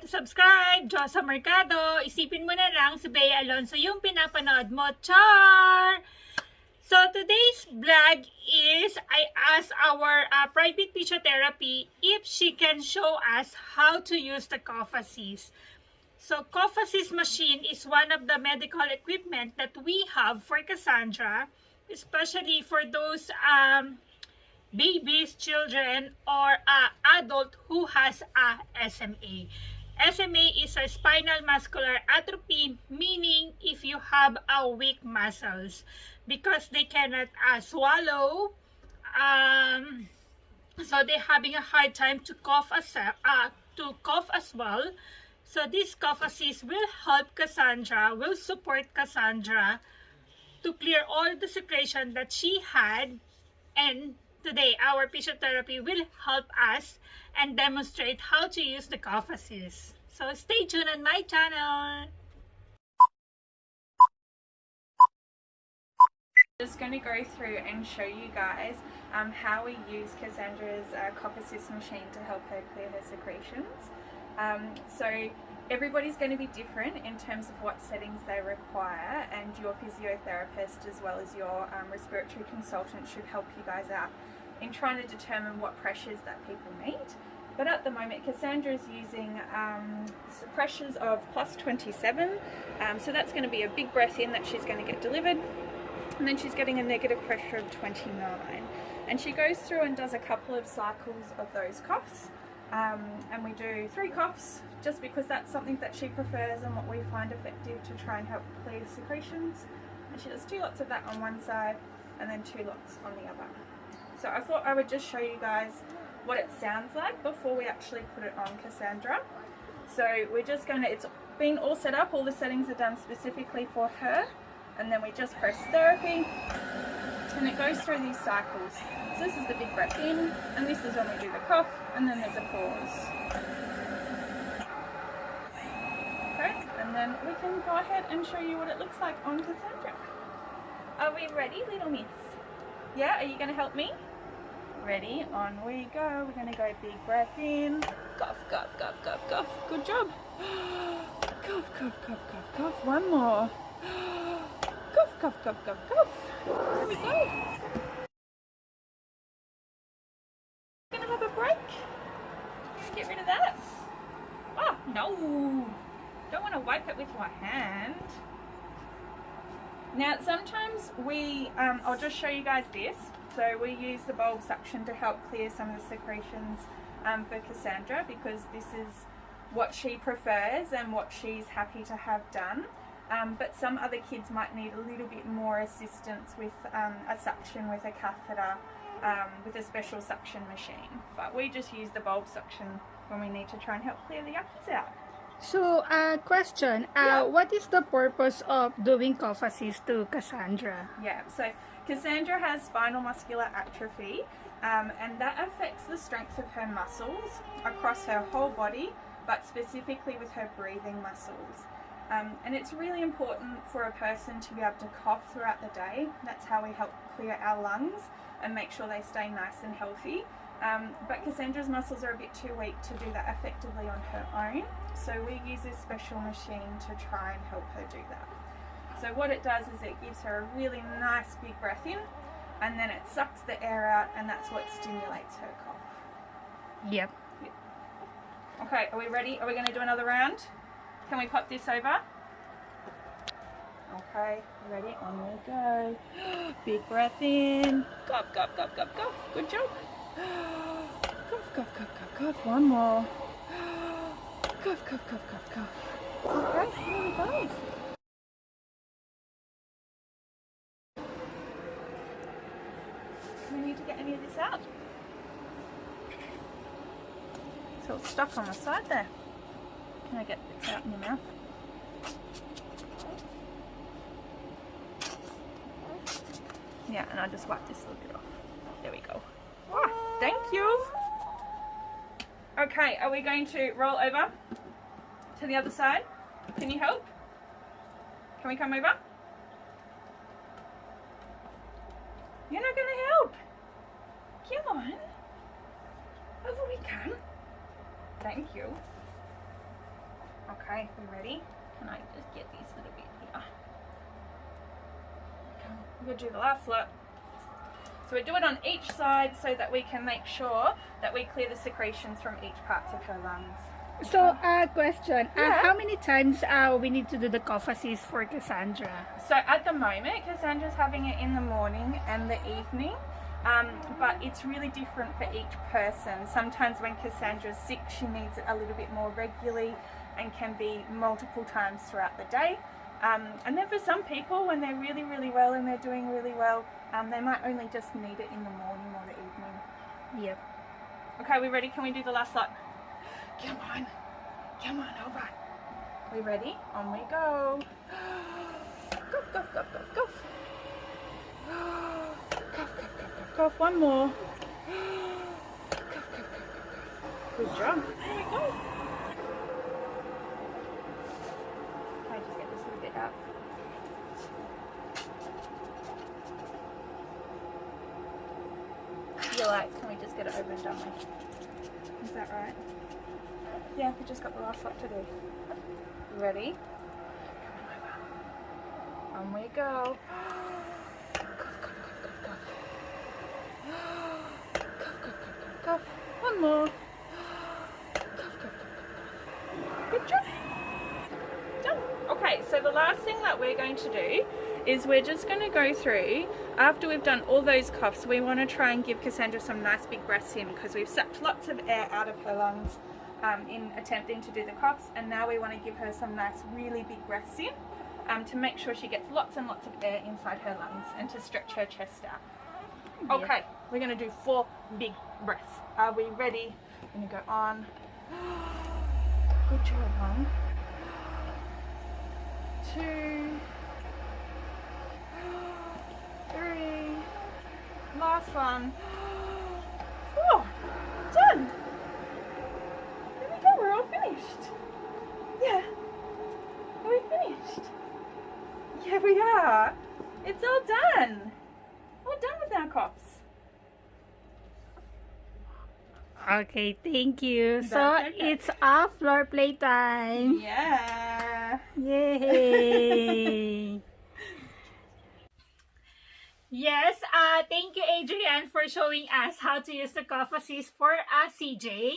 forget to subscribe. Josa Mercado. Isipin mo na lang si Bea Alonso yung pinapanood mo. Char! So today's vlog is I asked our private physiotherapy if she can show us how to use the cough assist. So cough assist machine is one of the medical equipment that we have for Cassandra, especially for those babies, children, or adult who has a SMA. SMA is a spinal muscular atrophy, meaning if you have a weak muscles because they cannot swallow, so they're having a hard time to cough as well. So this cough assist will help Cassandra, will support Cassandra to clear all the secretion that she had. And today, our physiotherapy will help us and demonstrate how to use the cough assist. So stay tuned on my channel. Just going to go through and show you guys how we use Cassandra's cough assist machine to help her clear her secretions. So everybody's going to be different in terms of what settings they require, and your physiotherapist as well as your respiratory consultant should help you guys out in trying to determine what pressures that people need. But at the moment Cassandra is using pressures of plus 27, so that's going to be a big breath in that she's going to get delivered, and then she's getting a negative pressure of 29, and she goes through and does a couple of cycles of those coughs. And we do 3 coughs just because that's something that she prefers and what we find effective to try and help clear secretions. And she does 2 lots of that on one side and then 2 lots on the other. So I thought I would just show you guys what it sounds like before we actually put it on Cassandra. So we're just going to, it's been all set up, all the settings are done specifically for her, and then we just press therapy and it goes through these cycles. So this is the big breath in, and this is when we do the cough, and then there's a pause. Okay, and then we can go ahead and show you what it looks like on Cassandra. Are we ready, little miss? Yeah, are you going to help me? Ready, on we go. We're going to go big breath in, cough, cough, cough, cough, cough. Good job. Cough, cough, cough, cough, cough. One more. Cough, cough, cough, cough, cough. There we go. Gonna have a break. Get rid of that. Oh no! Don't want to wipe it with your hand. Now sometimes we, I'll just show you guys this. So we use the bulb suction to help clear some of the secretions for Cassandra, because this is what she prefers and what she's happy to have done. But some other kids might need a little bit more assistance with a suction with a catheter, with a special suction machine. But we just use the bulb suction when we need to try and help clear the yuckies out. So, question, what is the purpose of doing cough assist to Cassandra? Yeah, so Cassandra has spinal muscular atrophy, and that affects the strength of her muscles across her whole body, but specifically with her breathing muscles. And it's really important for a person to be able to cough throughout the day. That's how we help clear our lungs and make sure they stay nice and healthy. But Cassandra's muscles are a bit too weak to do that effectively on her own. So we use this special machine to try and help her do that. So what it does is it gives her a really nice big breath in, and then it sucks the air out, and that's what stimulates her cough. Yep. Okay, are we ready? Are we going to do another round? Can we pop this over? Okay, ready? On we go. Big breath in. Cough, cough, cough, cough, cough. Good job. Cough, cough, cough, cough, cough. One more. Cough, cough, cough, cough, cough. Okay, here we go. Do we need to get any of this out? So it's stuck on the side there. Can I get bits out in your mouth? Yeah, and I just wipe this little bit off. There we go. Oh, thank you. Okay, are we going to roll over to the other side? Can you help? Can we come over? You're not going to help. Come on. Over we come. Thank you. Okay, we ready? Can I just get these little bit here? Okay, we're gonna do the last lot. So we do it on each side so that we can make sure that we clear the secretions from each part of her lungs. So, question. Yeah. How many times we need to do the cough assist for Cassandra? So at the moment, Cassandra's having it in the morning and the evening, but it's really different for each person. Sometimes when Cassandra's sick, she needs it a little bit more regularly and can be multiple times throughout the day. And then for some people, when they're really, really well and they're doing really well, they might only just need it in the morning or the evening. Yep. Okay, we ready? Can we do the last lot? Come on over. We ready? On we go. Cough, cough, cough, cough, cough. Cough, cough, cough, cough, cough. One more. Cough, cough, cough, cough, cough. Good job. There we go. Can I just get this little bit out? You're like, can we just get it over and done with? Is that right? Yeah, we just got the last lot to do. Ready? On we go. Cough, cough, cough, cough, cough. Cough, cough, cough, cough, cough. One more. Cough, cough, cough, cough, cough. Good job. Done. Okay, so the last thing that we're going to do is we're just going to go through, after we've done all those coughs, we want to try and give Cassandra some nice big breaths in because we've sucked lots of air out of her lungs in attempting to do the coughs, and now we want to give her some nice really big breaths in to make sure she gets lots and lots of air inside her lungs and to stretch her chest out. Okay, we're going to do 4 big breaths. Are we ready? I'm going to go on. Good job. 1, 2, 3, last one, 4, done. There we go, we're all finished. Yeah, are we finished? Yeah, we are. It's all done. We're done with our coughs. Okay, thank you. So, That's okay. it's a floor play time. Yeah. Yay! Yes, thank you, Adrienne, for showing us how to use the cough assist for CJ.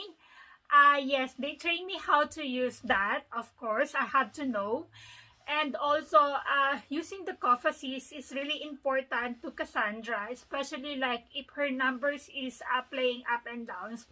Yes, they trained me how to use that. Of course, I had to know. And also, using the cough assist is really important to Cassandra, especially like if her numbers is playing up and downs.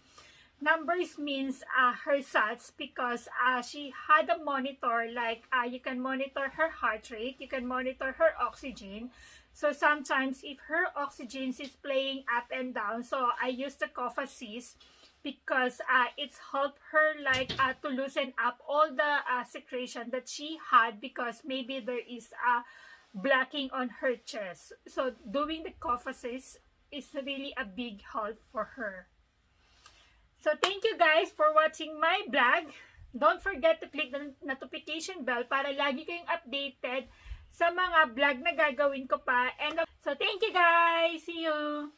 Numbers means her SATs, because she had a monitor, like you can monitor her heart rate, you can monitor her oxygen. So sometimes if her oxygen is playing up and down, so I use the cough assist because it's helped her like to loosen up all the secretion that she had, because maybe there is a blocking on her chest. So doing the cough assist is really a big help for her. So thank you guys for watching my vlog. Don't forget to click the notification bell para lagi kayong updated sa mga vlog na gagawin ko pa. And so thank you guys. See you.